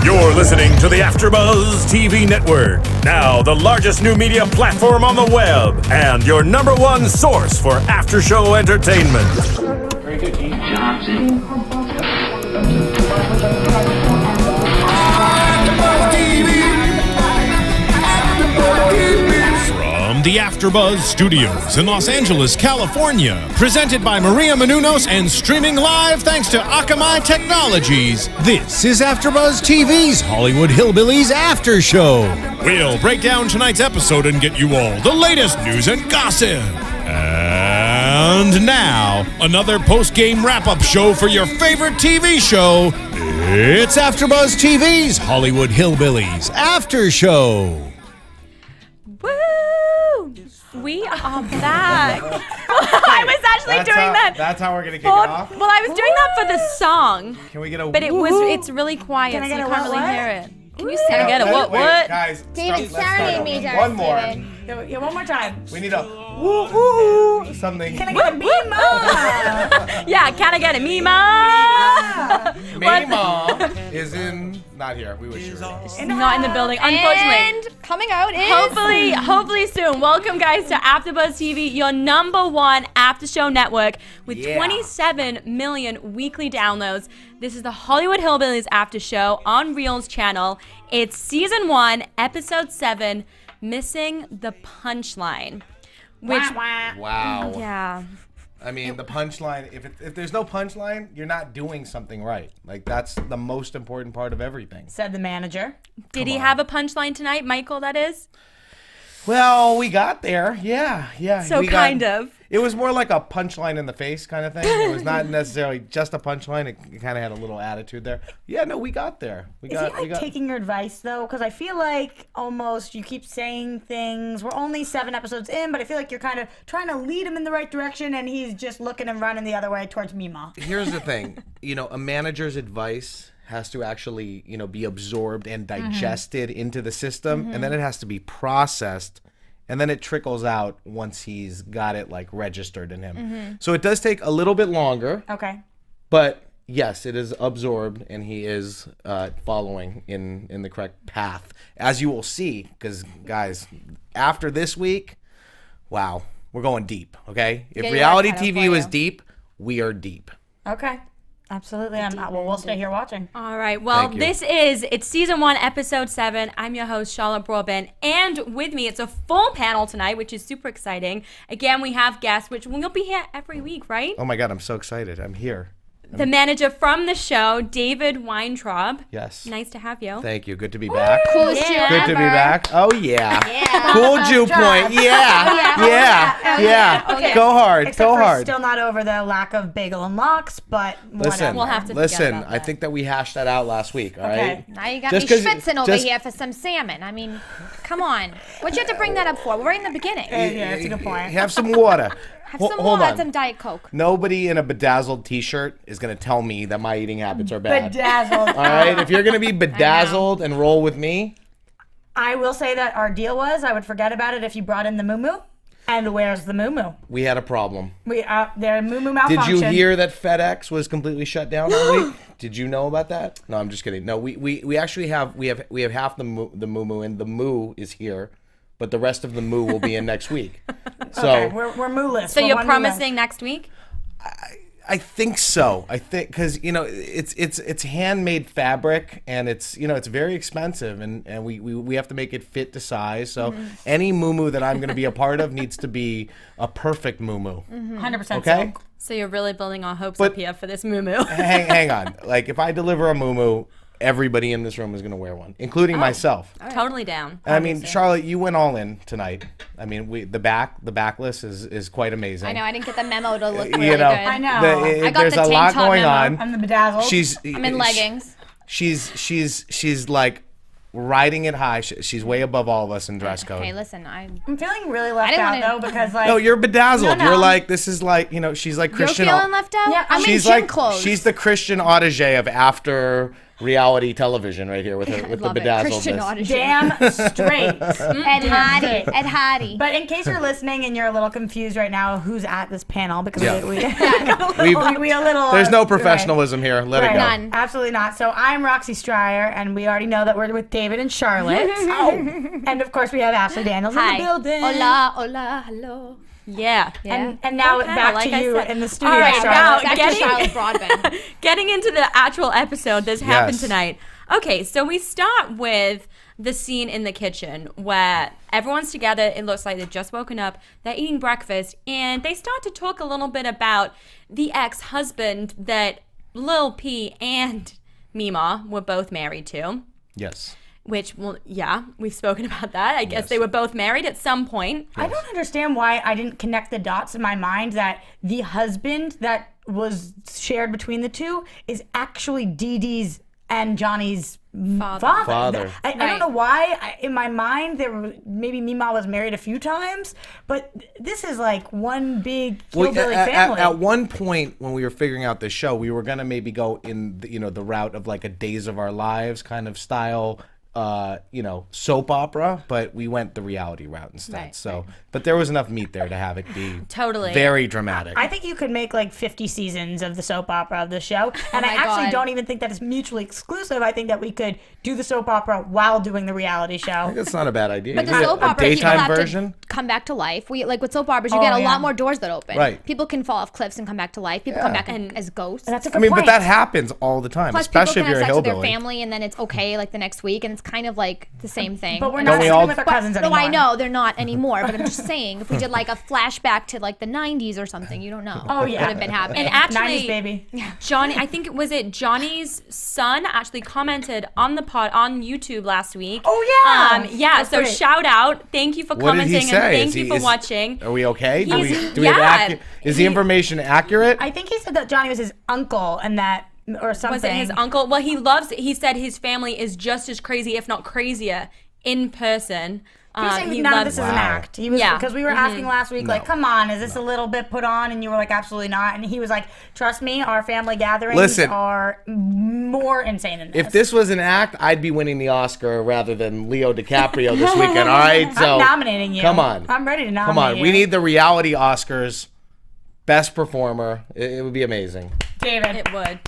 You're listening to the AFTERBUZZ TV network, now the largest new media platform on the web, and your #1 source for after-show entertainment. Very good, Gene Johnson. From the AFTERBUZZ Studios in Los Angeles, California, presented by Maria Menounos and streaming live thanks to Akamai Technologies, this is AFTERBUZZ TV's Hollywood Hillbillies After Show. We'll break down tonight's episode and get you all the latest news and gossip. And now, another post-game wrap-up show for your favorite TV show. It's AFTERBUZZ TV's Hollywood Hillbillies After Show. Woo! We are back. I was actually doing that. That's how we're gonna kick it off. Well, I was doing that for the song. Can we get a? But it's really quiet, so you can't really hear it. Can you say get a what? Wait, guys, David, serenade me, one more. Yeah, one more time. We need a woo woo something. Can I get a Mima? Yeah, can I get a Mima? Mima is not here. We wish she were here. Not in the building, unfortunately. And coming out is Hopefully soon. Welcome, guys, to AFTERBUZZ TV, your #1 after-show network with 27 million weekly downloads. This is the Hollywood Hillbillies After Show on Reel's channel. It's Season 1, Episode 7, Missing the Punchline. Which, Wow. yeah. I mean, the punchline. If there's no punchline, you're not doing something right. Like, that's the most important part of everything. said the manager. Did he have a punchline tonight, Michael, that is? Well, we got there. Yeah. So kind of. It was more like a punchline in the face kind of thing. It was not necessarily just a punchline. It kind of had a little attitude there. Yeah, no, we got there. Is he taking your advice though? Because I feel like almost you keep saying things. We're only 7 episodes in, but I feel like you're kind of trying to lead him in the right direction, and he's just looking and running the other way towards Mima. Here's the thing. A manager's advice has to actually, be absorbed and digested into the system, and then it has to be processed. And then it trickles out once he's got it like registered in him. So it does take a little bit longer. Okay. But yes, it is absorbed, and he is following in the correct path, as you will see. Because guys, after this week, wow, we're going deep. Okay, if reality TV was deep, we are deep. Okay. Absolutely. We'll stay here watching. All right. Well, it's Season 1, Episode 7. I'm your host, Charlotte Broadbent. And with me, it's a full panel tonight, which is super exciting. Again, we have guests, which will be here every week, right? Oh, my God. I'm so excited. I'm here. The manager from the show, Dave Weintraub. Yes. Nice to have you. Thank you. Good to be back. Coolest Jew Good to be back. Oh, yeah. Yeah. Cool Jew point. Yeah. Okay. Go hard. Except Go for hard. Still not over the lack of bagel and lox, but Listen, We'll have to forget about I that. think that we hashed that out last week, all right? Now you got Just me 'cause- schwitzing over just- here for some salmon. I mean, come on. What'd you have to bring that up for? We're right in the beginning. Yeah, that's a good point. Have some water. Have some Hold more, on. some Diet Coke. Nobody in a bedazzled t-shirt is going to tell me that my eating habits are bad. Bedazzled. All right? If you're going to be bedazzled and roll with me. I will say that our deal was I would forget about it if you brought in the moo-moo. And where's the moo-moo? We had a problem. Their moo-moo malfunction. Did you hear that FedEx was completely shut down all week? Did you know about that? No, I'm just kidding. No, we actually have half the moo-moo, and the moo is here. But the rest of the moo will be in next week. So okay, we're moo-less. So you're promising next week? I think so. I think because it's handmade fabric, and it's very expensive, and we have to make it fit to size. So any moo-moo that I'm going to be a part of needs to be a perfect moo-moo. 100% Okay. silk. So you're really building our hopes up here for this moo-moo. hang on. Like if I deliver a moo-moo, everybody in this room is going to wear one, including myself. Totally down. I mean, Charlotte, you went all in tonight. I mean, the backless is quite amazing. I know, I didn't get the memo to look really good. I know. I got There's the a tank lot top going memo. on. I'm the bedazzled. I'm in leggings. She's like riding it high. She's way above all of us in dress code. Hey, listen, I'm feeling really left didn't out wanna- though because like No, you're bedazzled. No. You're like, this is like, she's like you're Christian. feeling left out? Yeah, I'm in She's gym like, clothes. she's the Christian Audige of after reality television right here with the Love it. Christian bedazzledness. audition. Damn straight. Ed Hardy. Ed Hardy. But in case you're listening and you're a little confused right now, who's at this panel? Because we a little. There's no right. professionalism here. Let it go. None. Absolutely not. So I'm Roxy Striar, and we already know that we're with David and Charlotte. And of course we have Ashley Daniels in the building. Hola, hola, hello. Yeah. And now Okay, back like to I you said. in the studio, All right, Charlotte. now Back to Charlotte Broadbent. getting into the actual episode that's happened Yes. tonight. Okay, so we start with the scene in the kitchen where everyone's together. It looks like they've just woken up. They're eating breakfast, and they start to talk a little bit about the ex-husband that Lil P and Mima were both married to. Yes. Which, well, yeah, we've spoken about that. I guess they were both married at some point. I don't understand why I didn't connect the dots in my mind that the husband that was shared between the two is actually Dee Dee's and Johnny's father. I don't know why. In my mind, maybe Mima was married a few times, but this is like one big hillbilly family. At one point when we were figuring out this show, we were gonna maybe go in the route of like a Days of Our Lives kind of style. Soap opera, but we went the reality route instead. But there was enough meat there to have it be very dramatic. I think you could make like 50 seasons of the soap opera of the show, and I actually don't even think that it's mutually exclusive. I think that we could do the soap opera while doing the reality show. I think that's not a bad idea. But the soap opera, people daytime have version to come back to life. Like with soap operas, you get a lot more doors that open. Right. People can fall off cliffs and come back to life. People come back as ghosts. That's a good point. but that happens all the time, Plus, especially people if can you're a have sex with hillbilly. their family, and then it's okay like the next week, and it's kind of like the same thing. But we're not sleeping with our cousins anymore. No, I know they're not anymore. But I'm just saying, if we did like a flashback to like the '90s or something, you don't know. Oh yeah, would have been happening. And actually, 90s baby. Johnny, I think Johnny's son actually commented on the pod on YouTube last week. Oh yeah. That's great. Shout out. Thank you for What did he commenting say? and thank you for watching. Are we okay? Do He's- we have yeah. is the information accurate? I think he said that Johnny was his uncle and that or something. Was it his uncle? Well, he said his family is just as crazy, if not crazier, in person. He was saying none of this is an act. He was Yeah. because we were asking last week, like, come on, is this a little bit put on? And you were like, absolutely not. And he was like, trust me, our family gatherings are more insane than this. If this was an act, I'd be winning the Oscar rather than Leo DiCaprio this weekend. All right, so I'm nominating you. Come on, I'm ready to nominate Come on, you. we need the reality Oscars. Best performer. It would be amazing. David. It would.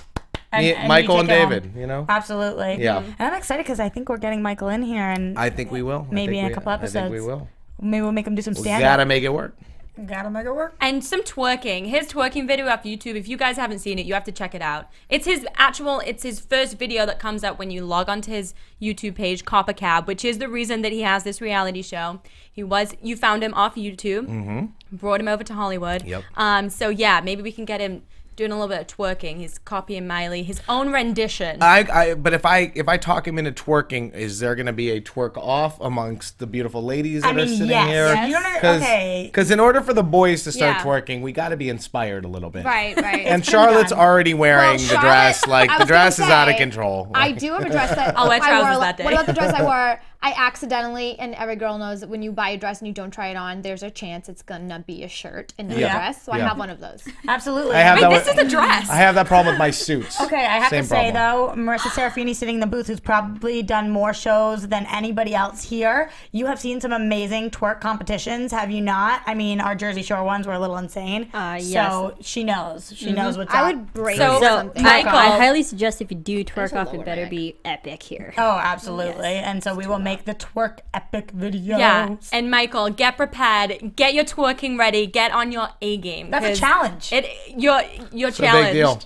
Michael and take it David, home. Absolutely. Yeah. And I'm excited because I think we're getting Michael in here, and I think we will. Maybe in a couple episodes. I think we will. Maybe we'll make him do some We stand-up. gotta make it work. Gotta make it work. And some twerking. His twerking video off YouTube. If you guys haven't seen it, you have to check it out. It's his first video that comes up when you log onto his YouTube page, Copper Cab, which is the reason that he has this reality show. You found him off YouTube, brought him over to Hollywood. Yep. So yeah, maybe we can get him doing a little bit of twerking. He's copying Miley, his own rendition. But if I talk him into twerking, is there going to be a twerk off amongst the beautiful ladies that are sitting here? Yes. You don't Because in order for the boys to start Yeah. twerking, we got to be inspired a little bit. Right. And Charlotte's already wearing the Charlotte, dress. Like I the was dress gonna is out of say, control. I do have a dress that I'll wear I trousers wore. that day. What about the dress I wore? I accidentally, and every girl knows that when you buy a dress and you don't try it on, there's a chance it's gonna be a shirt in the dress. So I have one of those. Absolutely. I have that this is a dress. I have that problem with my suits. Okay, I have Same to say problem. though, Marissa Serafini sitting in the booth, who's probably done more shows than anybody else here. You have seen some amazing twerk competitions, have you not? I mean, our Jersey Shore ones were a little insane. Yes. So she knows. She knows what's up. I would break So- something. Michael- I highly suggest if you do twerk There's a off, it lower better rank. be epic here. Oh, absolutely. And so we will make the twerk epic video. Yeah, and Michael, get prepared, get your twerking ready, get on your A game. That's a 'cause challenge. You're It's a challenged. big deal.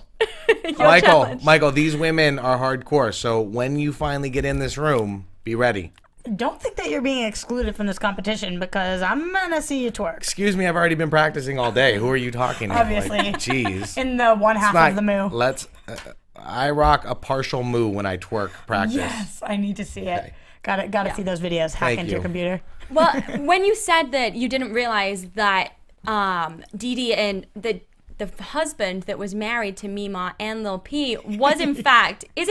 You're challenged. Michael, these women are hardcore. So when you finally get in this room, be ready. Don't think that you're being excluded from this competition because I'm gonna see you twerk. Excuse me, I've already been practicing all day. Who are you talking to? Obviously. Like, jeez. In the one half of the moo. Let's. I rock a partial moo when I twerk practice. Yes, I need to see it. Gotta see those videos. Hack Thank into your you. computer. Well, when you said that you didn't realize that Dee Dee and the husband that was married to Mima and Lil P is in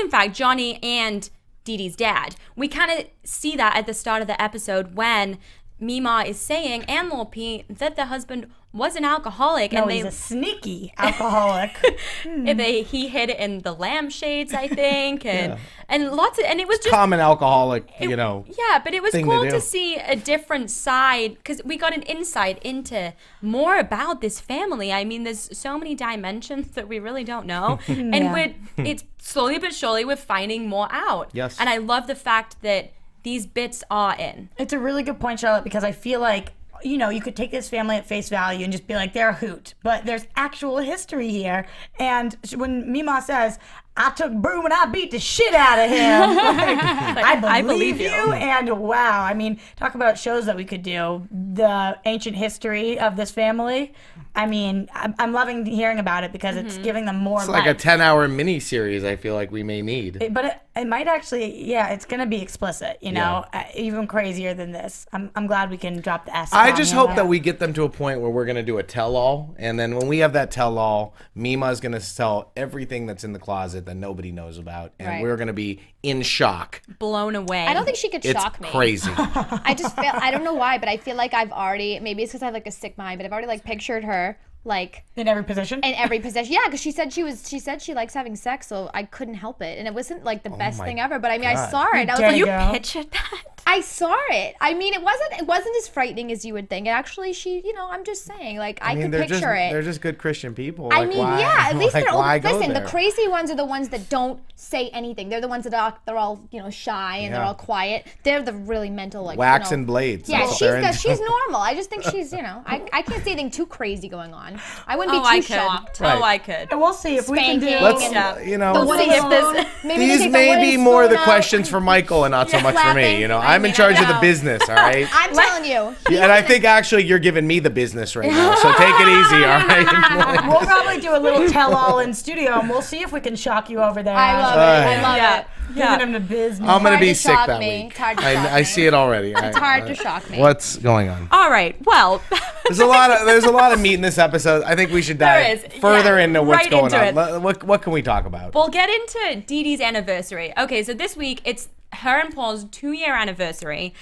fact Johnny and Dee Dee's dad. We kind of see that at the start of the episode when Mima is saying, and Lil P, that the husband was an alcoholic. No, and he's a sneaky alcoholic. He hid it in the lampshades, I think, and lots of, and it was just common alcoholic, you know. Yeah, but it was thing cool to to do. see a different side because we got an insight into more about this family. I mean, there's so many dimensions that we really don't know, and it's slowly but surely we're finding more out. Yes, and I love the fact that these bits are in. It's a really good point, Charlotte, because I feel like, you know, you could take this family at face value and just be like, they're a hoot. But there's actual history here. And when Mima says, I took broom and I beat the shit out of him, like, I believe you. And wow, I mean, talk about shows that we could do. The ancient history of this family. I mean, I'm loving hearing about it because it's giving them more It's life. like a 10-hour mini-series I feel like we may need. But it might actually, it's going to be explicit, you know, even crazier than this. I'm glad we can drop the S. I just hope that we get them to a point where we're going to do a tell-all, and then when we have that tell-all, Mima's going to tell everything that's in the closet that nobody knows about, and we're going to be in shock. Blown away. I don't think she could shock me. It's crazy. I just feel, I don't know why, but I feel like I've already, maybe it's because I have like a sick mind, but I've already like pictured her like in every position. Yeah, because she said she likes having sex, so I couldn't help it, and it wasn't like the best thing ever. But I mean, I saw it. I was like, you pictured that? I saw it. I mean, it wasn't as frightening as you would think. Actually, I'm just saying, like, I could picture it. They're just good Christian people. I mean, at least like, they're why go listen. there? The crazy ones are the ones that don't say anything. They're the ones that they're all shy and they're all quiet. They're the really mental, like, wax and blades. Yeah, she's normal. I just think she's I can't see anything too crazy going on. I wouldn't be too shocked. Oh, I could. And we'll see if we can do. Let's, you know, these may be more the questions for Michael and not so much for me. You know, I'm in charge of the business, all right? I'm telling you. And I think actually you're giving me the business right now, so take it easy, all right? We'll probably do a little tell-all in studio, and we'll see if we can shock you over there. I love it. I love it. Giving him the business. I'm going to be sick that week. It's hard to shock me. I see it already. It's hard to shock me. What's going on? All right. Well, there's a lot of meat in this episode. I think we should dive further into what's going on. What can we talk about? We'll get into Dee Dee's anniversary. Okay, so this week it's her and Paul's 2-year anniversary.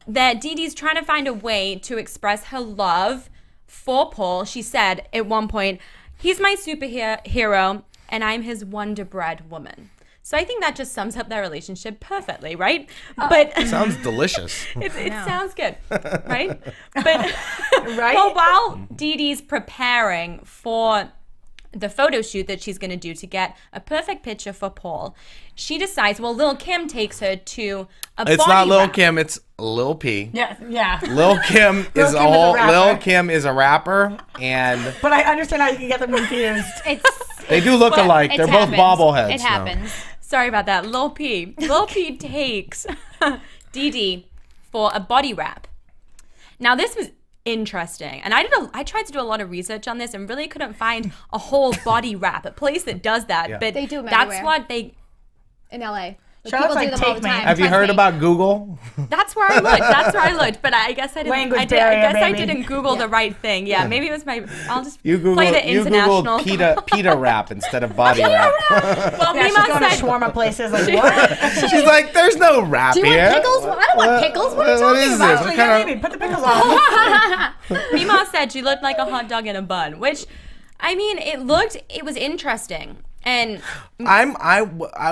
That Dee Dee's trying to find a way to express her love for Paul. She said at one point, "He's my superhero, and I'm his Wonder Bread woman." So I think that just sums up their relationship perfectly, right? But sounds delicious. It sounds good, right? But well, while Dee Dee's preparing for the photo shoot that she's going to do to get a perfect picture for Paul, she decides, well, Lil' Kim takes her to a It's body not Lil' wrap. Kim, it's Lil P. Yeah. Lil' Kim is Lil' Kim is a rapper, and but I understand how you can get them confused. They do look alike. They're both bobbleheads. It happens. Sorry about that. Lil P takes Dee Dee for a body wrap. Now this was interesting, and I tried to do a lot of research on this and really couldn't find a whole body wrap, a place that does that. But they do them that's everywhere. what they in LA. Charlotte's People do them all the time. Have you heard about Google? That's where I looked. But I guess I didn't. I didn't Google the right thing. Yeah, maybe it was my. I'll just play the international. You Googled pita wrap instead of body wrap. Well, she's going to shawarma places. Like what? She's like, "There's no wrap here." Do you here. want pickles? I don't want pickles. What are you talking about? What kind of... Put the pickles on. Mima said she looked like a hot dog in a bun, which, I mean, it was interesting. And I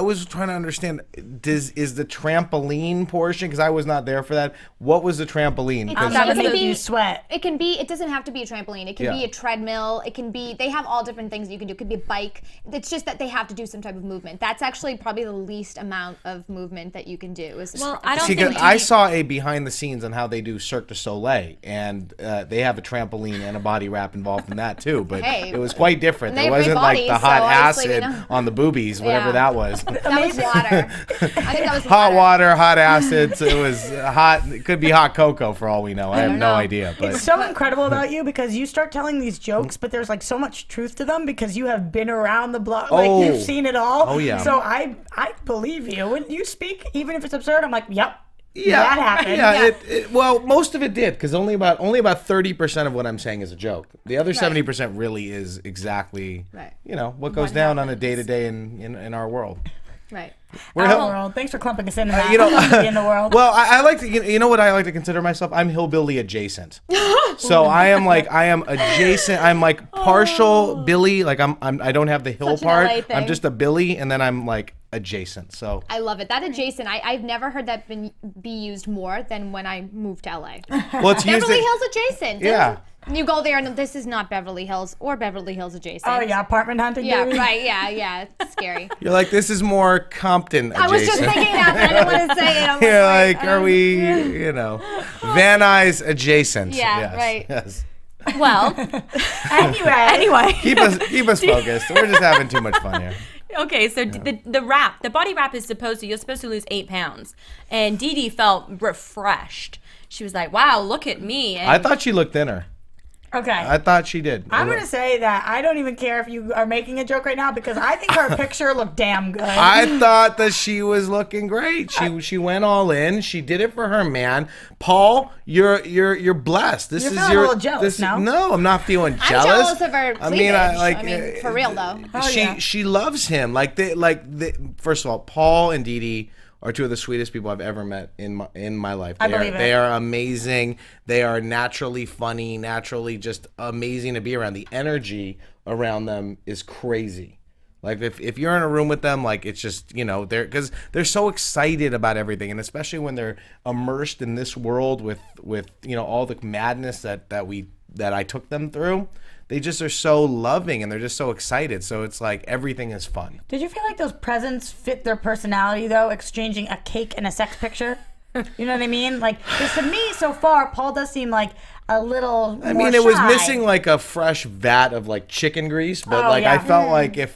was trying to understand, is the trampoline portion, because I was not there for that, what was the trampoline? That would make you sweat. It doesn't have to be a trampoline. It can be a treadmill. It can be, they have all different things you can do. It could be a bike. It's just that they have to do some type of movement. That's actually probably the least amount of movement that you can do. I saw a behind the scenes on how they do Cirque du Soleil, and they have a trampoline and a body wrap involved in that too, but it was quite different. It wasn't like the hot acid on the boobies, whatever that was. That was water. I think that was hot water, hot acids. It was hot. It could be hot cocoa for all we know. I have no idea. But it's so incredible about you because you start telling these jokes, but there's like so much truth to them because you have been around the block. Like you've seen it all. Oh yeah. So I believe you when you speak, even if it's absurd. I'm like, yep. Yeah, that happened. Yeah, well, most of it did, because only about 30% of what I'm saying is a joke. The other 70% really is exactly, what goes down on a day-to-day in our world. Right. World. Thanks for clumping us in that. In the world. Well, I like to, you know what I like to consider myself? I'm hillbilly adjacent. So I am adjacent. I'm like partial Billy. Like I don't have the hill Such an LA part. thing. I'm just a Billy, and then I'm like adjacent. So I love it. That adjacent, I've never heard that be used more than when I moved to LA. well, it's used. Beverly Hills adjacent. Yeah. You go there and this is not Beverly Hills or Beverly Hills adjacent. Oh yeah, apartment hunting. Yeah, baby. right. Yeah. It's scary. You're like, this is more Compton adjacent. I was just thinking that, but I didn't want to say it. I'm You're like, like, are we, Van Nuys adjacent? Yeah, Yes, right. Yes. Well, Anyway. Keep us focused. We're just having too much fun here. okay, so the body wrap is you're supposed to lose 8 pounds. And Dee Dee felt refreshed. She was like, wow, look at me. And I thought she looked thinner. Okay. I thought she did. I'm going to say that I don't even care if you are making a joke right now because I think her picture looked damn good. I thought that she was looking great. She went all in. She did it for her man. Paul, you're blessed. This You're is feeling a little jealous, no? No, I'm not feeling I'm jealous. jealous of her cleavage. For real though. She loves him. First of all, Paul and Dee Dee are two of the sweetest people I've ever met in my life. They are amazing. They are naturally funny, naturally just amazing to be around. The energy around them is crazy. Like if you're in a room with them, like it's just, because they're so excited about everything, and especially when they're immersed in this world with all the madness that I took them through. They just are so loving and they're just so excited. So it's like everything is fun. Did you feel like those presents fit their personality though? Exchanging a cake and a sex picture? You know what I mean? Like, because to me so far, Paul does seem like a little more it was shy. missing like a fresh vat of like chicken grease, but I felt like there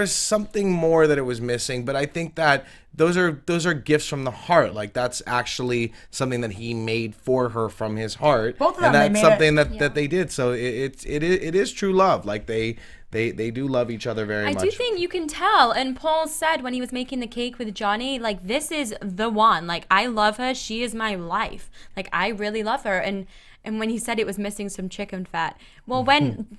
is something more that it was missing. But I think that those are gifts from the heart. Like that's actually something that he made for her from his heart. Both of them, and that's something that they did. So it is true love. Like they do love each other very much. I do think you can tell. And Paul said when he was making the cake with Johnny, like, this is the one. Like, I love her. She is my life. Like, I really love her. And when he said it was missing some chicken fat, well, when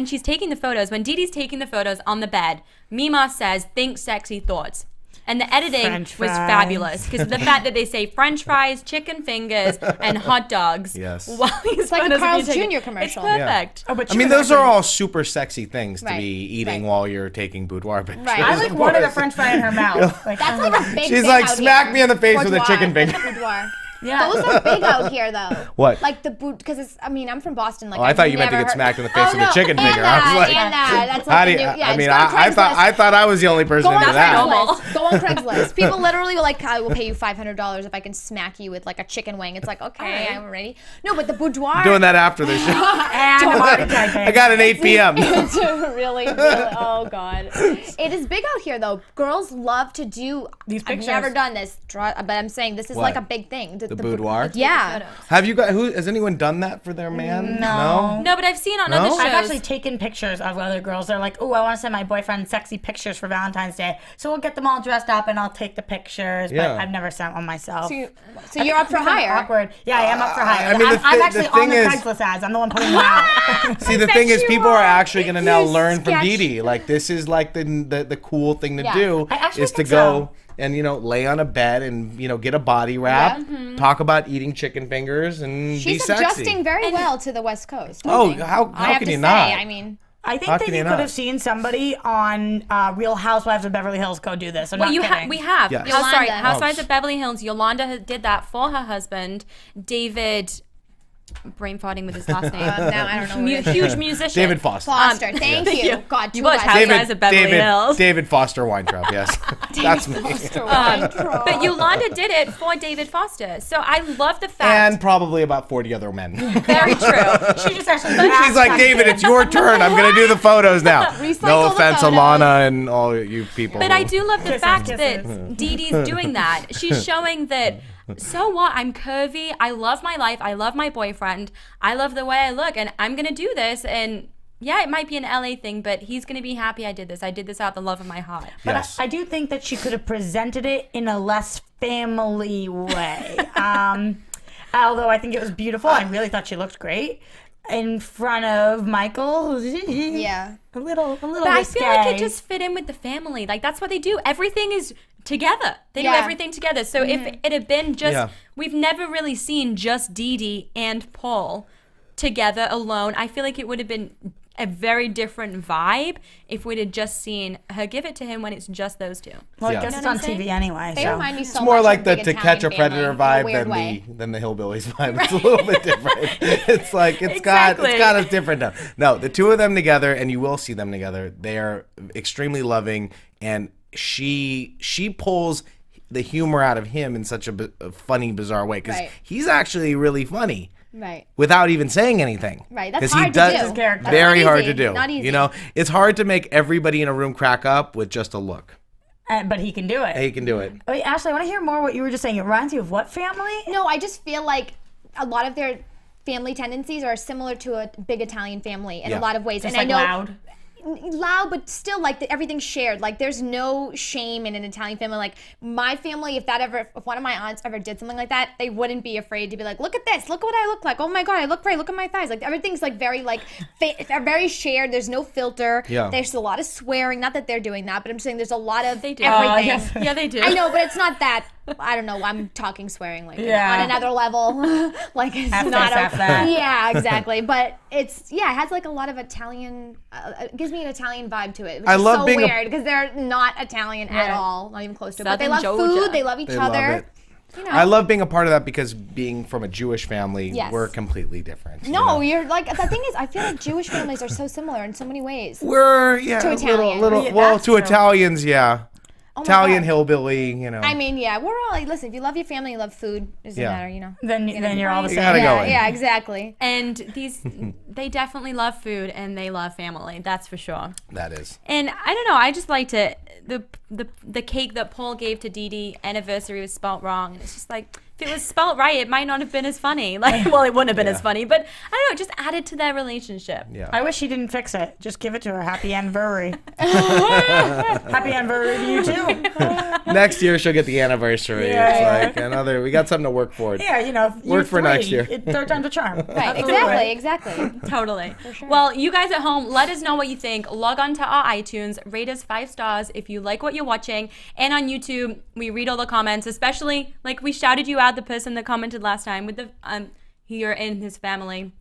she's taking the photos, when Dee Dee's taking the photos on the bed, Mima says, think sexy thoughts. And the editing was fabulous because the fact that they say French fries, chicken fingers, and hot dogs. Yes. While It's like a Carl's Jr. commercial. It's perfect. Oh, but I mean, those are all super sexy things to Right, be eating right. while you're taking boudoir pictures. Right. I like wanted a French fry in her mouth. Like, That's like a big She's thing like, out smack here. me in the face with a Boudoir. chicken finger. Boudoir. yeah. Those are big out here, though. What? Like the boot, because I'm from Boston. Like Oh, I thought you meant to get smacked in the face with a chicken finger. I was like, that's how like do the you? new, yeah, I mean, go on I Craigslist. thought I was the only person Go on into that. Craigslist. Go on Craigslist. People literally were like, I will pay you $500 if I can smack you with like a chicken wing. It's like, okay, I'm ready. No, but the boudoir. Doing that after the show. And I'm already typing. I got an 8 p.m. It's really, oh god. It is big out here though. Girls love to do These I've pictures. never done this, but I'm saying this is What? like a big thing. The boudoir? Yeah. Have you got? Has anyone done that for their man? No. No, but I've seen on other shows. I've actually taken pictures of other girls. They're like, oh, I want to send my boyfriend sexy pictures for Valentine's Day. So we'll get them all dressed up and I'll take the pictures. Yeah. But I've never sent one myself. So you're up for hire. Awkward. Yeah, I am up for hire. I mean, I'm actually the on thing the is- Craigslist ads. I'm the one putting them out. See, the thing is, you people are are. actually going to now You learn from sketch. Dee Dee. Like, this is like the cool thing to Yeah. do I actually is to think go so. and lay on a bed and get a body wrap, talk about eating chicken fingers, and be She's sexy. adjusting very well to the West Coast. Oh, I how have can to you say, not? I mean, I think How that can you you could not? have seen somebody on Real Housewives of Beverly Hills go do this. I'm Well, not kidding. we have. Yes. Oh, sorry, Yolanda. Housewives of Beverly Hills. Yolanda did that for her husband, David. Brain farting with his last name. now I don't know. What it is. Huge musician. David Foster. Foster. Thank you. God, You two watch guys. Housewives of Beverly Hills. David Foster Weintraub. Yes, that's me. But Yolanda did it for David Foster. So I love the fact. And probably about 40 other men. Very true. She just actually She's like, David, it's your turn. I'm going to do the photos now. Recycle No the offense, photos. Alana and all you people. But I do love the fact kisses. that Dee Dee's doing that. She's showing that, so what? I'm curvy. I love my life. I love my boyfriend. I love the way I look. And I'm going to do this. And yeah, it might be an LA thing, but he's going to be happy I did this. I did this out of the love of my heart. But Yes. I do think that she could have presented it in a less family way. Although I think it was beautiful. I really thought she looked great. in front of Michael, who's Yeah. a little. But I feel like it just fit in with the family. Like that's what they do. Everything is together. They do everything together. So if it had been just, we've never really seen just Dee Dee and Paul together alone. I feel like it would have been a very different vibe if we'd have just seen her give it to him when it's just those two. Well, I guess it's on TV anyway. They remind me so It's more much like of the Big To Catch a Italian Predator Family in a vibe weird than way. the Hillbillies vibe. It's a little bit different. It's like it's got a different tone. No, the two of them together, and you will see them together. They are extremely loving, and she pulls the humor out of him in such a funny, bizarre way because he's actually really funny. Right. Without even saying anything. Right. That's he hard does, to do. That's very not hard easy. to do. Not easy. You know, it's hard to make everybody in a room crack up with just a look. But he can do it. He can do it. Wait, Ashley, I want to hear more what you were just saying. It reminds you of what family? No, I just feel like a lot of their family tendencies are similar to a big Italian family in a lot of ways. Just and like I know loud, but still like everything's shared. Like there's no shame in an Italian family. Like my family, if one of my aunts ever did something like that, they wouldn't be afraid to be like, look at this, look what I look like. Oh my God, I look great. Look at my thighs. Like everything's like very like very shared. There's no filter. Yeah. There's a lot of swearing. Not that they're doing that, but I'm saying there's a lot of They do. everything. yes. Yeah, they do. I know, but it's not that. I don't know. I'm talking swearing like on another level. Like it's F not this, F that. Yeah, exactly. But it has like a lot of Italian. It gives me an Italian vibe to it. Which I is love so being weird because they're not Italian at all. Not even close to it. But they love Southern Georgia. food. They love each They other. love it. You know. I love being a part of that because being from a Jewish family, Yes. we're completely different. you No, know? you're like the thing is, I feel like Jewish families are so similar in so many ways. We're To a Italian. little Yeah, well that's to true. Italians, yeah. Oh my Italian God. hillbilly, you know. I mean, yeah, we're all like, listen, if you love your family, you love food. It doesn't matter, you know. Then you're all the You same. gotta go Yeah, in. yeah, exactly. And they definitely love food and they love family. That's for sure. That is. And I don't know. I just liked it. The cake that Paul gave to Dee Dee anniversary was spelt wrong, and it's just like if it was spelt right, it might not have been as funny. Like, well, it wouldn't have been as funny, but I don't know. It just added to their relationship. Yeah. I wish he didn't fix it. Just give it to her. Happy anniversary. Happy anniversary to you too. Next year she'll get the anniversary. Yeah. It's like we got something to work for. Yeah, you know, Work for next year. Third time's a charm. Right, Absolutely. exactly. Totally. Well, you guys at home, let us know what you think. Log on to our iTunes, rate us 5 stars if you like what you're watching. And on YouTube, we read all the comments, especially like we shouted you out, the person that commented last time with the here and his family.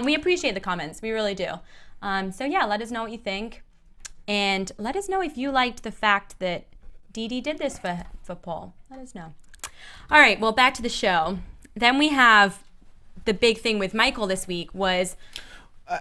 We appreciate the comments. We really do. So yeah, let us know what you think. And let us know if you liked the fact that Dee Dee did this for Paul. Let us know. All right, well, back to the show. Then we have the big thing with Michael this week was...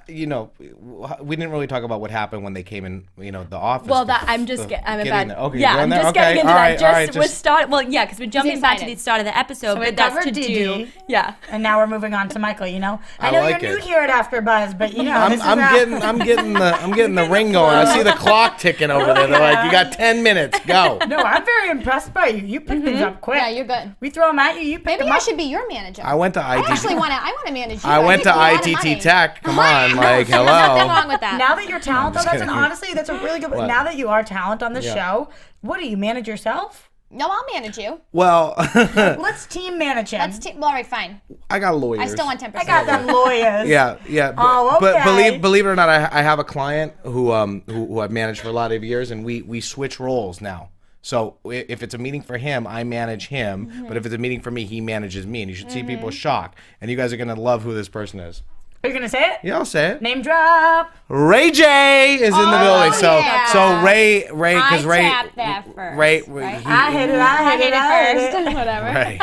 we didn't really talk about what happened when they came in, the office. Well, I'm just getting Okay, yeah, I'm just getting into all that. right, We're starting. Well, yeah, because we're jumping back to excited. the start of the episode, So we but that's to covered Dee do. Dee. Yeah. And now we're moving on to Michael. I know like you're new it. here at AfterBuzz, but I'm getting the ring going. I see the clock ticking over there. They're like, you got 10 minutes. Go. No, I'm very impressed by you. You pick things up quick. Yeah, you're good. We throw them at you. You pick Maybe them I up. should be your manager. I went to I ITT. actually want to manage you. I went give to you a lot of money. ITT Tech. Come on, like, There's nothing hello. wrong with that. Now that you're talent, though, kidding. honestly, that's a really good. What? Now that you are talent on the Yeah. show, what do you manage yourself? No, I'll manage you. Well, Let's team manage him. Well, all right, fine. I got lawyers. I still want 10%. I got them lawyers. Yeah. Oh, But okay. believe it or not, I have a client who I've managed for a lot of years, and we switch roles now. So if it's a meeting for him, I manage him. Mm-hmm. But if it's a meeting for me, he manages me. And you should see people shocked. And you guys are gonna love who this person is. Are you gonna say it? Yeah, I'll say it. Name drop. Ray J is in the building. So yeah. so Ray, because Ray, tapped that first. Ray, right? I hit it. I hit it first. Whatever. Ray,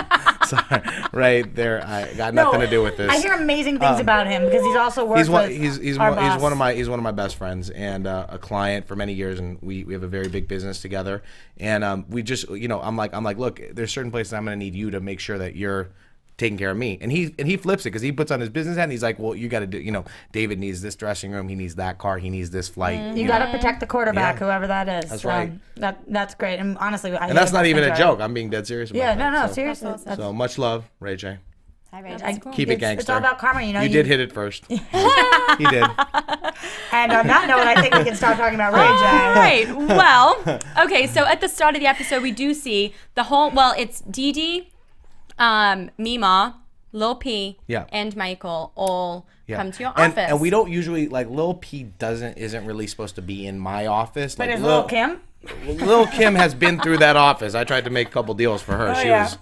sorry, Ray. There, I got nothing to do with this. I hear amazing things about him because he's also worked with he's our boss. one of my best friends and a client for many years, and we have a very big business together. And we just I'm like, look, there's certain places I'm gonna need you to make sure that you're taking care of me. And he flips it because he puts on his business hat and he's like, well, you got to do, David needs this dressing room, he needs that car, he needs this flight. You got to protect the quarterback, Yeah. whoever that is. That's right. That's great. And honestly, And that's not even a joke. I'm being dead serious about Yeah, that. no, seriously. So much love, Ray J. Hi, Rachel. Keep it gangster. It's all about karma, You did hit it first. He did. And on that note, I think we can stop talking about Ray J. All right. Well, okay. So at the start of the episode, we do see the whole. Well, it's Dee Dee, Mima, Lil P, Yeah. and Michael all come to your and, office. And we don't usually like Lil P isn't really supposed to be in my office. But like is Lil Kim? Lil Kim has been through that office. I tried to make a couple deals for her. Oh, She yeah. was.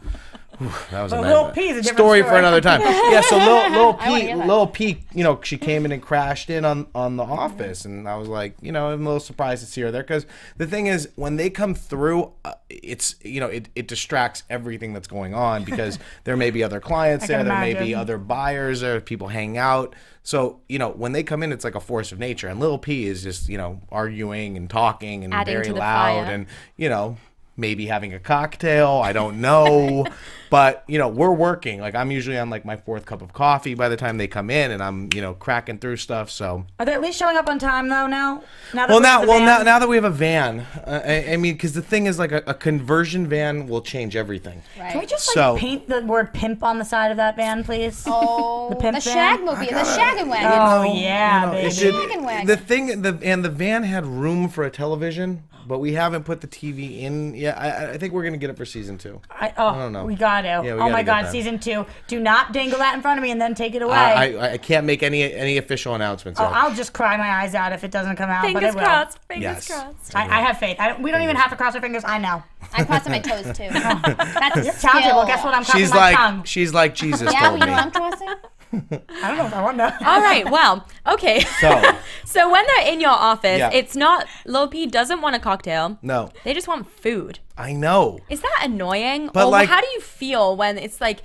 That was But a Lil nightmare. P is a different story story. for another time. Yeah, so Lil P, you know, she came in and crashed in on the office, and I was like, you know, I'm a little surprised to see her there because the thing is, when they come through, it's you know, it distracts everything that's going on because there may be other clients there, there may be other buyers there, people hang out. So, you know, when they come in, it's like a force of nature, and Lil P is just, you know, arguing and talking and Adding very to the loud, fire. and you know. Maybe having a cocktail, I don't know. But, you know, we're working. Like, I'm usually on, like, my 4th cup of coffee by the time they come in, and I'm, you know, cracking through stuff, so. Are they at least showing up on time, though, now? Now that Well, we have the van? now that we have a van, I mean, because the thing is, like, a conversion van will change everything. Right. Can we just, like, So- paint the word pimp on the side of that van, please? Oh, The pimp the van? Shagmobile, the Shaggin' Wagon. Oh, yeah, You know, baby. it did- Shaggin' wagon. the thing, the van had room for a television, but we haven't put the TV in yet. I think we're gonna get it for season 2. I don't know. We got to. Yeah, we oh gotta my get God, that. season 2. Do not dangle that in front of me and then take it away. I can't make any official announcements yet. I'll just cry my eyes out if it doesn't come out, but Fingers it will. crossed. Fingers Yes. crossed. I have faith. We don't even have to cross our fingers. I know. I'm crossing my toes too. That's a You're skill. talented. Well, guess what? I'm crossing She's my like tongue. Jesus Yeah, told you me. know what I'm crossing? I don't know if I want to. All right. Well, okay. So So when they're in your office, Yeah. it's not Lil P doesn't want a cocktail. no, They just want food. I know. Is that annoying? But, or like- how do you feel when it's like,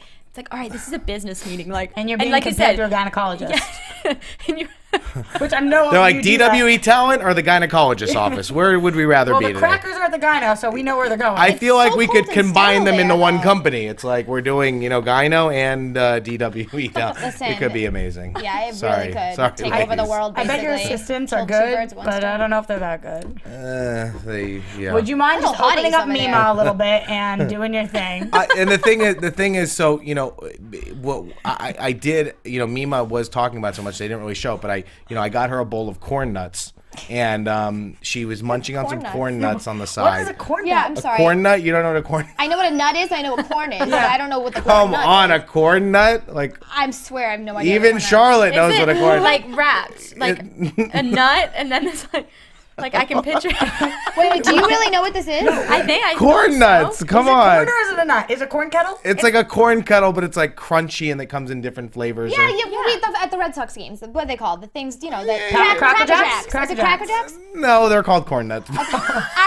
all right, this is a business meeting, like, And you're being like compared I to a gynecologist. said, and you, Which I know They're like you do that. DWE talent or the gynecologist office. Where would we rather Well, be the today? crackers are at the gyno, so we know where they're going. I feel like so we could cold and combine still them into there, one though. company. It's like we're doing, you know, gyno and DWE talent. Listen, it could be amazing. Yeah, it Sorry. really could Sorry, take over the ladies. world. I Basically. bet your assistants are Kill two good, birds, one but I stone. don't know if they're that good. Yeah. Would you mind Little just opening hotties up over there. Mima a little bit and doing your thing? And the thing is, so you know, what I did, you know, Mima was talking about so much they didn't really show it, but I got her a bowl of corn nuts, and she was munching on Corn some nuts? corn nuts on the What is side. a corn Yeah, nut? I'm A sorry. corn nut? You don't know what a corn? I know what a nut is. I know what corn is, but I don't know what the Come corn nut on, is. a corn nut? Like I swear, I have no idea. what even corn nut is. Charlotte knows is what a it corn. like wrapped, like a nut, and then it's like I can picture. Wait, do you really know what this is? I think I Corn know nuts. So. Come Is it on. corn or is it a nut? Is it a corn kettle? It's like a corn kettle, but it's like crunchy and it comes in different flavors. Yeah, at the Red Sox games. What are they called? The things, you know, the Cracker Jacks? Is Cracker it Cracker Jacks. Jacks? No, they're called corn nuts. Are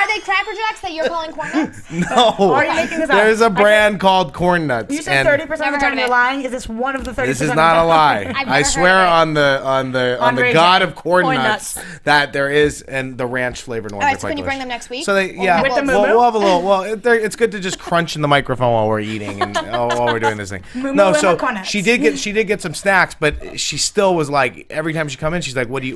they Cracker Jacks that you're calling corn nuts? No. Or are you making this up? There's a brand called corn nuts. You said and 30% of the Never time heard of you're it. lying. Is this one of the 30%? This is not a lie. I've I never swear heard of it. on the Ray god J. of corn Corn nuts, nuts. that there is, and the ranch flavored ones. All right, are so quite can you bring delicious. them next week? So they, Or yeah, with the moo-moo? we'll have a little. Well, it's good to just crunch in the microphone while we're eating and while we're doing this thing. Moo-moo No, and so the corn nuts. she did get some snacks, but she still was like every time she come in, she's like, what do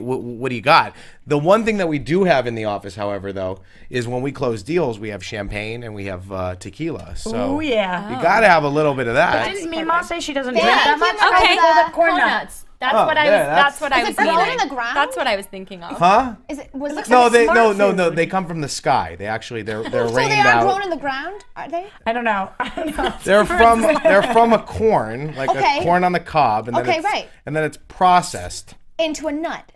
you got? The one thing that we do have in the office, however, though, is when we close deals, we have champagne and we have tequila. So Oh, yeah. you got to have a little bit of that. Didn't Mima say she doesn't Yeah, drink that thank much? you, Okay, Mima. the corn nuts. That's Oh, what I was. yeah, That's what I Is was it grown meaning. in the ground? That's what I was thinking of. Huh? Is it was it No, like smart no. food. They come from the sky. They're so rained they are out. grown in the ground? Are they? I don't know. I don't know. They're from a corn, like Okay. a corn on the cob, and then Okay, it's, right. and then it's processed. Into a nut.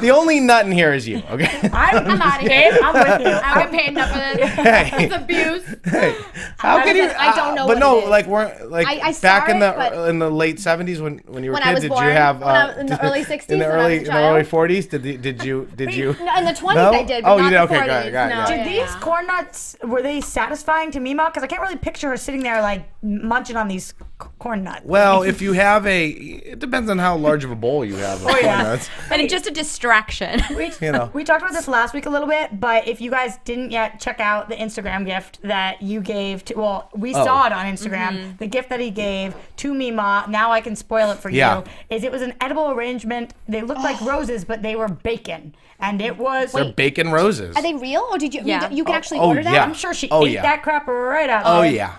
The only nut in here is you. Okay. I'm outta here. Dave, I'm with you. I get paid enough for this. Hey, It's abuse. hey. How can you? I don't know But what no, it is. like we're like I back saw in it, but- the late '70s when you were When a I kid. was Did born, you have when I was in the early 60s, in the when I was a early child. 40s? Did you? No, in the 20s No? I did, but Oh, not you did? the Okay, 40s. got it, got it, no. got it. Did these corn nuts, were they satisfying to Mima? Because I can't really picture her sitting there like munching on these corn nuts. Well, if you have it depends on how large of a bowl you have. Of corn yeah. nuts. And it's just a distraction. You know. We talked about this last week a little bit, but if you guys didn't yet check out the Instagram gift that you gave to, well, we Oh. saw it on Instagram. The gift that he gave to Mima, now I can spoil it for Yeah. you, is it was an edible arrangement. They looked like roses, but they were bacon. And it was, They're bacon roses. Are they real, or did you? Yeah. You can actually Oh, order that. yeah. I'm sure she Oh, ate yeah. that crap right out Oh there. yeah.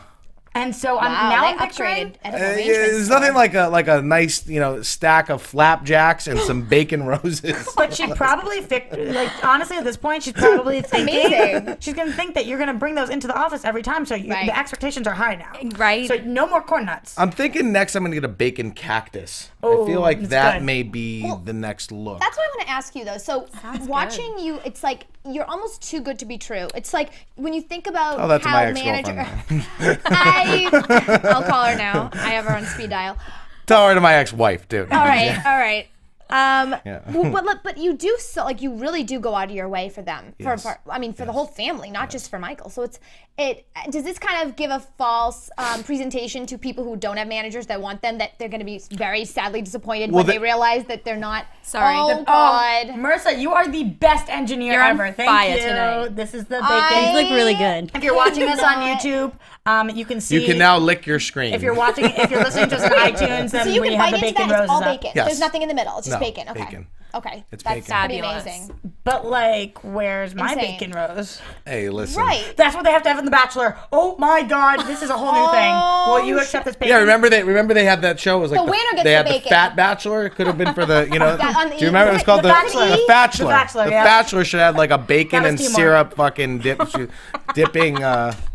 And so Wow, I'm they picturing, upgraded edible arrangements. There's nothing like a nice stack of flapjacks and some bacon roses. but she probably, honestly, at this point, she's probably thinking, amazing. she's going to think that you're going to bring those into the office every time. So Right. the expectations are high now. Right. So no more corn nuts. I'm thinking next I'm gonna get a bacon cactus I feel like it's that good. may be the next look. That's what I want to ask you though. So watching you, it's like you're almost too good to be true. It's like when you think about That's how my manager. ex-girlfriend. I'll call her now. I have her on speed dial. Tell her to my ex-wife, dude. All right, all right. Yeah. But you do so like you really do go out of your way for them. Yes. For the whole family, not just for Michael. So does this kind of give a false presentation to people who don't have managers that want them, that they're going to be very sadly disappointed when they realize that they're not? Sorry. Oh God, Marissa, you are the best engineer You're on ever. Thank fire you. tonight. This is the bacon. These look really good. If you're watching this on YouTube, you can see. You can now lick your screen. If you're listening to us on iTunes, then so you we can have bite the into bacon that. It's roses all up. bacon. Yes. There's nothing in the middle. It's just No, bacon. Okay. bacon. Okay. It's That's bacon. pretty Fabulous. amazing. But like, where's my Insane. bacon rose? Hey, listen. Right. That's what they have to have in The Bachelor. Oh my God, this is a whole new thing. Will you accept this bacon? Yeah, remember they had that show. It was like The winner gets they the had the Bacon. Fat Bachelor. It could have been for the do you remember it was called The Bachelor. The Bachelor. The Bachelor, The yeah. Bachelor should have like a bacon That was and teamwork. syrup fucking dipping.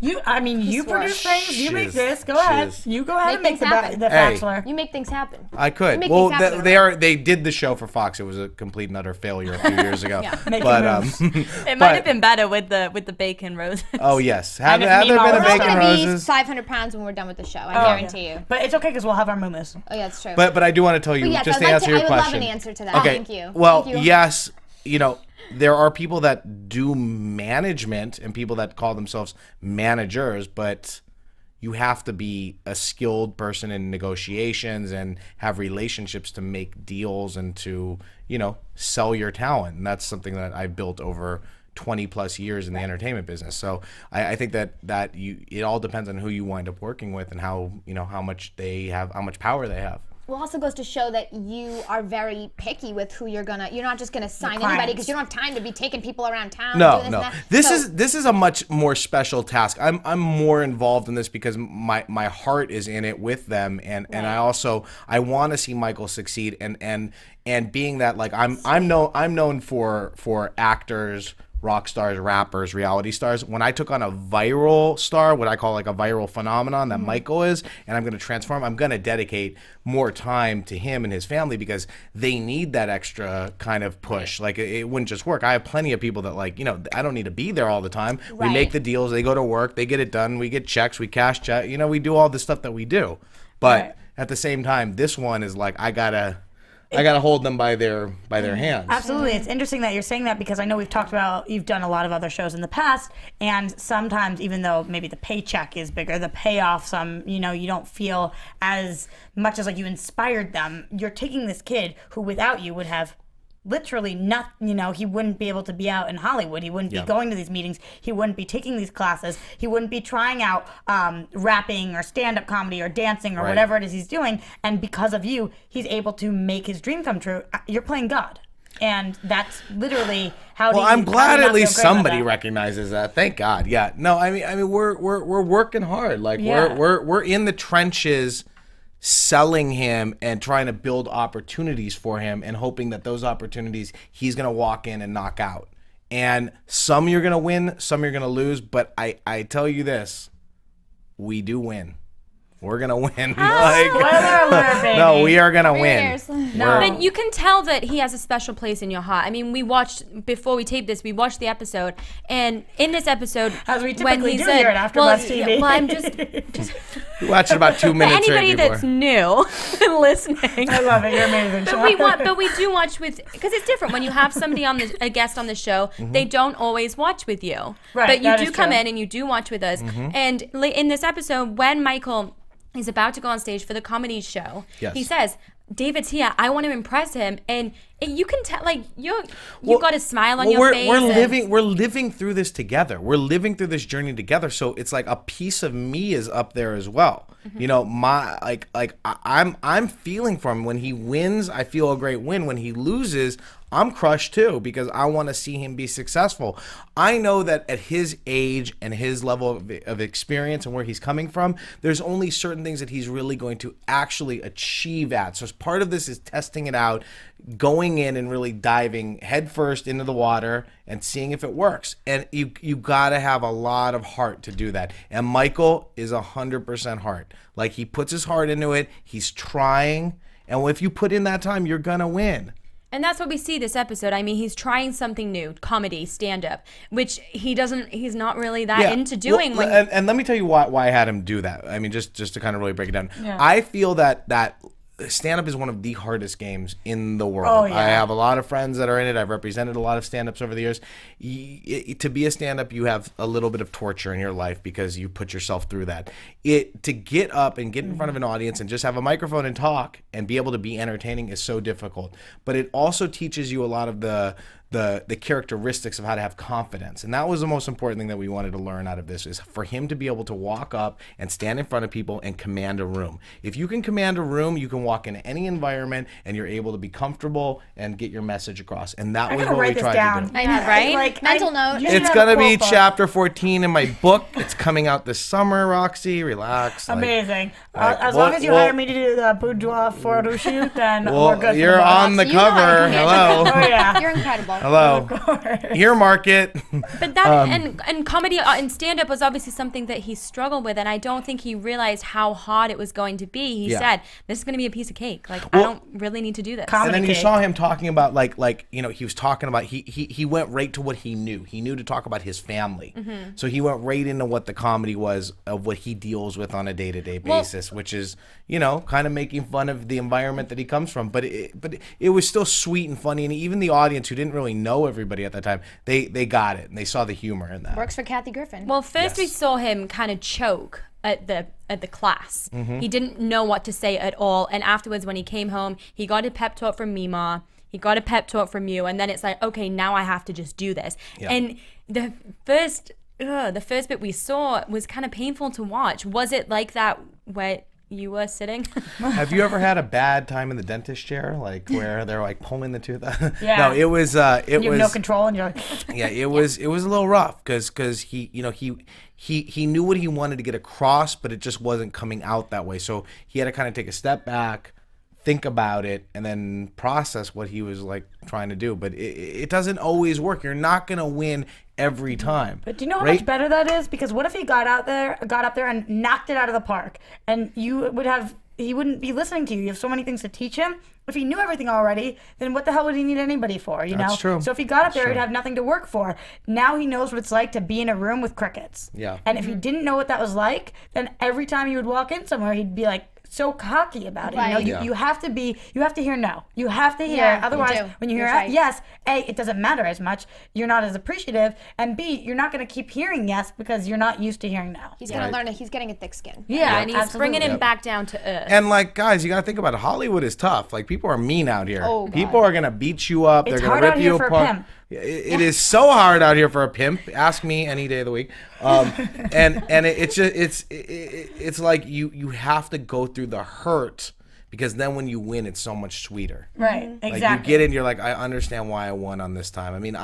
You produce things. You make Shiz. this. Go ahead. Shiz. You go ahead and make things happen. the Hey. Bachelor. You make things happen. I could. make Well, things happen. they did the show for Fox. It was a complete and utter failure a few years ago. Making But moves. It might have been better with the bacon roses. oh yes, have if there been Nemo a was We're all bacon gonna be roses? 500 pounds when we're done with the show. I Oh, guarantee yeah. you. But it's okay because we'll have our mumus. Oh yeah, that's true. But I do want to tell you But yes, just I'd to like answer to- your I would love question. an answer to that. Okay. Thank you. Well, Thank you. yes, there are people that do management and people that call themselves managers, but you have to be a skilled person in negotiations and have relationships to make deals and to, sell your talent. And that's something that I've built over 20 plus years in the entertainment business. So I think that it all depends on who you wind up working with and how much power they have. Well, it also goes to show that you are very picky with who you're not just gonna sign clients. anybody because you don't have time to be taking people around town. No, doing no. this and that. This is a much more special task. I'm more involved in this because my heart is in it with them, and I want to see Michael succeed, and being that like I'm known for actors, rock stars, rappers, reality stars. When I took on a viral star, what I call like a viral phenomenon that Michael is, and I'm going to transform, I'm going to dedicate more time to him and his family because they need that extra kind of push. Like it wouldn't just work. I have plenty of people that I don't need to be there all the time. We Right. make the deals, they go to work, they get it done, we get checks, we cash check, we do all the stuff that we do. But Right. at the same time, this one is like I gotta hold them by their hands. Absolutely. It's interesting that you're saying that because I know we've talked about, you've done a lot of other shows in the past, and sometimes even though maybe the paycheck is bigger, the payoff, you don't feel as much as like you inspired them. You're taking this kid who without you would have literally nothing, he wouldn't be able to be out in Hollywood. He wouldn't be going to these meetings. He wouldn't be taking these classes. He wouldn't be trying out rapping or stand-up comedy or dancing or Right. whatever it is he's doing. And because of you, he's able to make his dream come true. You're playing God. And that's literally how Well, I'm glad at least somebody recognizes that. Thank God. Yeah. No, I mean we're working hard. Like Yeah. we're in the trenches selling him and trying to build opportunities for him and hoping that those opportunities he's going to walk in and knock out. And some you're going to win, some you're going to lose, but I tell you this, we do win. We're going to win. Spoiler alert, baby. No, we are going to win. Years. But you can tell that he has a special place in your heart. I mean, we watched, before we taped this, we watched the episode, and in this episode, As we when typically he do said, here at AfterBuzz TV. Well, I'm just We watched it about 2 for minutes right anybody before. that's new and listening. I love it. You're amazing. But we do watch with, because it's different when you have somebody a guest on the show. They don't always watch with you, Right, but you that do is come true. in and you do watch with us. And in this episode, when Michael is about to go on stage for the comedy show, Yes. he says, "David's here. I want to impress him," and you can tell, like you've got a smile on your face. We're living through this together. We're living through this journey together. So it's like a piece of me is up there as well. I'm feeling for him. When he wins, I feel a great win. When he loses, I'm crushed too because I want to see him be successful. I know that at his age and his level of experience and where he's coming from, there's only certain things that he's really going to actually achieve at. So as part of this is testing it out, going in and really diving headfirst into the water and seeing if it works. And you got to have a lot of heart to do that. And Michael is 100% heart. Like he puts his heart into it. He's trying. And if you put in that time, you're gonna win. And that's what we see this episode. I mean, he's trying something new, comedy, stand-up, which he's not really that into doing. Well, and let me tell you why I had him do that. I mean, just to kind of really break it down. Yeah. I feel that stand-up is one of the hardest games in the world. Oh, yeah. I have a lot of friends that are in it. I've represented a lot of stand-ups over the years. To be a stand-up, you have a little bit of torture in your life because you put yourself through that. To get up and get in front of an audience and just have a microphone and talk and be able to be entertaining is so difficult. But it also teaches you a lot of the characteristics of how to have confidence. And that was the most important thing that we wanted to learn out of this, is for him to be able to walk up and stand in front of people and command a room. If you can command a room, you can walk in any environment and you're able to be comfortable and get your message across. And that was what we tried to do. I know, right? Like, mental note. It's going to be chapter 14 in my book. It's coming out this summer, Roxy. Relax. Amazing. As long as you hire me to do the boudoir photo shoot, then we're good. You're on the cover. Hello. Oh, yeah. You're incredible. Hello. Here, market. But that and comedy and stand-up was obviously something that he struggled with, and I don't think he realized how hard it was going to be. He said, "This is going to be a piece of cake. Like, I don't really need to do this." And then you saw him talking about like you know, he was talking about he went right to what he knew. He knew to talk about his family. So he went right into what the comedy was of what he deals with on a day-to-day basis, which is, you know, kind of making fun of the environment that he comes from. But it was still sweet and funny, and even the audience who didn't really know everybody at that time, they got it and they saw the humor in that. Works for Kathy Griffin. Well, first we saw him kind of choke at the class. He didn't know what to say at all, and afterwards when he came home, he got a pep talk from Mima, he got a pep talk from you, and then it's like, okay, now I have to just do this. And the first bit we saw was kind of painful to watch. Was it like that where you were sitting? Have you ever had a bad time in the dentist chair, like where they're like pulling the tooth out? Yeah. No, it was. You have no control, and you're like. Yeah, it was a little rough because he knew what he wanted to get across, but it just wasn't coming out that way. So he had to kind of take a step back, think about it, and then process what he was like trying to do. But it doesn't always work. You're not gonna win every time. But do you know how much better that is? Because what if he got up there and knocked it out of the park, and he wouldn't be listening to you. You have so many things to teach him. If he knew everything already, then what the hell would he need anybody for? You know. That's true. So if he got up there, he'd have nothing to work for. Now he knows what it's like to be in a room with crickets. Yeah. And if he didn't know what that was like, then every time he would walk in somewhere, he'd be like so cocky about it. Right. You know, you have to hear no. You have to hear. Otherwise, when you hear yes, A, it doesn't matter as much. You're not as appreciative, and B, you're not going to keep hearing yes because you're not used to hearing no. He's going to learn it. He's getting a thick skin. Yeah, and he's bringing him back down to earth. And like, guys, you got to think about it. Hollywood is tough. Like, people are mean out here. Oh, God. People are going to beat you up. It's They're going to rip you apart. For a pimp. It is so hard out here for a pimp. Ask me any day of the week. And it's like you have to go through the hurt, because then when you win, it's so much sweeter. Right. Exactly. Like, you get it and you're like, I understand why I won on this time. I mean,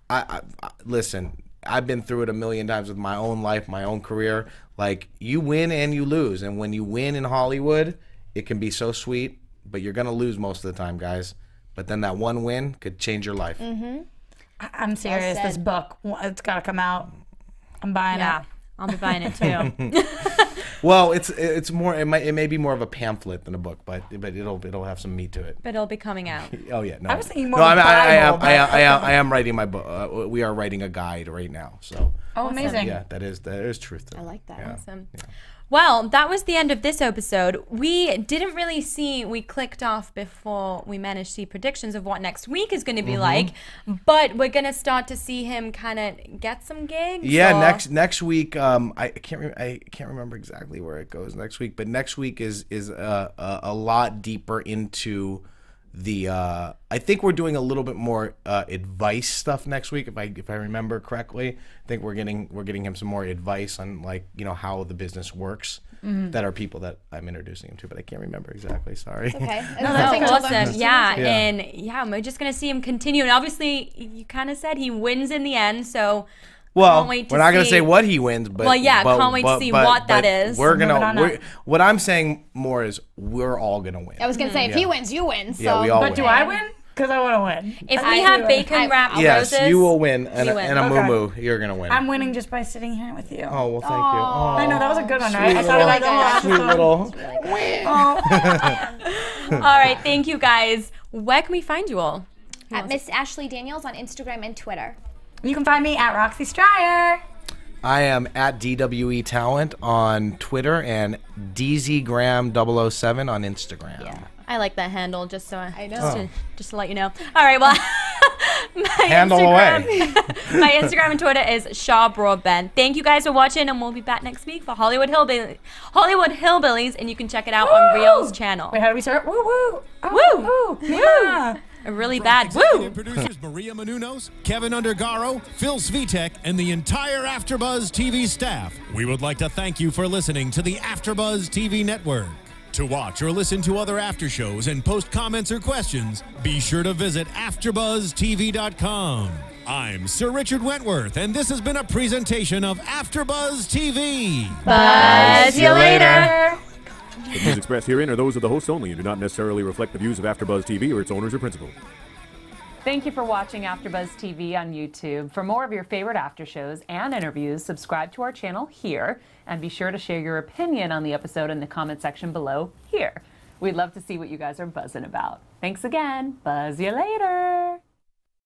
I listen, I've been through it a million times with my own life, my own career. Like, you win and you lose. And when you win in Hollywood, it can be so sweet, but you're going to lose most of the time, guys. But then that one win could change your life. I'm serious. This book, it's got to come out. I'm buying it. I'll be buying it too. Well, it's more. It may be more of a pamphlet than a book, but it'll have some meat to it. But it'll be coming out. Oh yeah, no. I was thinking more. No, I am writing my book. We are writing a guide right now. So. Oh, amazing. Yeah, that is truth to it. I like that. Yeah. Awesome. Yeah. Well, that was the end of this episode. We didn't really see, we clicked off before we managed to see predictions of what next week is going to be like, but we're going to start to see him kind of get some gigs. Yeah, next week, I can't remember exactly where it goes next week, but next week is a lot deeper into the I think we're doing a little bit more advice stuff next week, if I remember correctly. I think we're getting him some more advice on, like, you know, how the business works. That are people that I'm introducing him to, but I can't remember exactly. Sorry. Okay. No, that's awesome. Yeah, and we're just gonna see him continue. And obviously, you kind of said he wins in the end, so. Well, we're not going to say what he wins, but can't wait to see what that is. What I'm saying more is we're all going to win. I was going to say, if he wins, you win. So. Yeah, we all win. But do I win? because I want to win. If we have bacon wrapped Yes, roses, you will win. And, we win. and a Okay. moo-moo, you're going to win. I'm winning just by sitting here with you. Oh, well, thank you. Oh, I know, that was a good one, right? I sweet thought little- like, sweet little. All right, thank you guys. Where can we find you all? At Miss Ashley Daniels on Instagram and Twitter. You can find me at Roxy Striar. I am at DWE Talent on Twitter and DZGram007 on Instagram. Yeah, I like that handle. Just so I know. Just to let you know. All right, well, my Handle Instagram, my Instagram and Twitter is Charlotte Broadbent. Thank you guys for watching, and we'll be back next week for Hollywood Hillbillies, and you can check it out on Reel's channel. Wait, how do we start? Woo woo. Woo! Woo! Yeah. A really bad woo. Executive producers Maria Menounos, Kevin Undergaro, Phil Svitek, and the entire AfterBuzz TV staff. We would like to thank you for listening to the AfterBuzz TV network. To watch or listen to other after shows and post comments or questions, be sure to visit AfterBuzzTV.com. I'm Sir Richard Wentworth, and this has been a presentation of AfterBuzz TV. Buzz you later. The views expressed herein are those of the hosts only and do not necessarily reflect the views of AfterBuzz TV or its owners or principals. Thank you for watching AfterBuzz TV on YouTube. For more of your favorite after shows and interviews, subscribe to our channel here, and be sure to share your opinion on the episode in the comment section below here. We'd love to see what you guys are buzzing about. Thanks again. Buzz you later.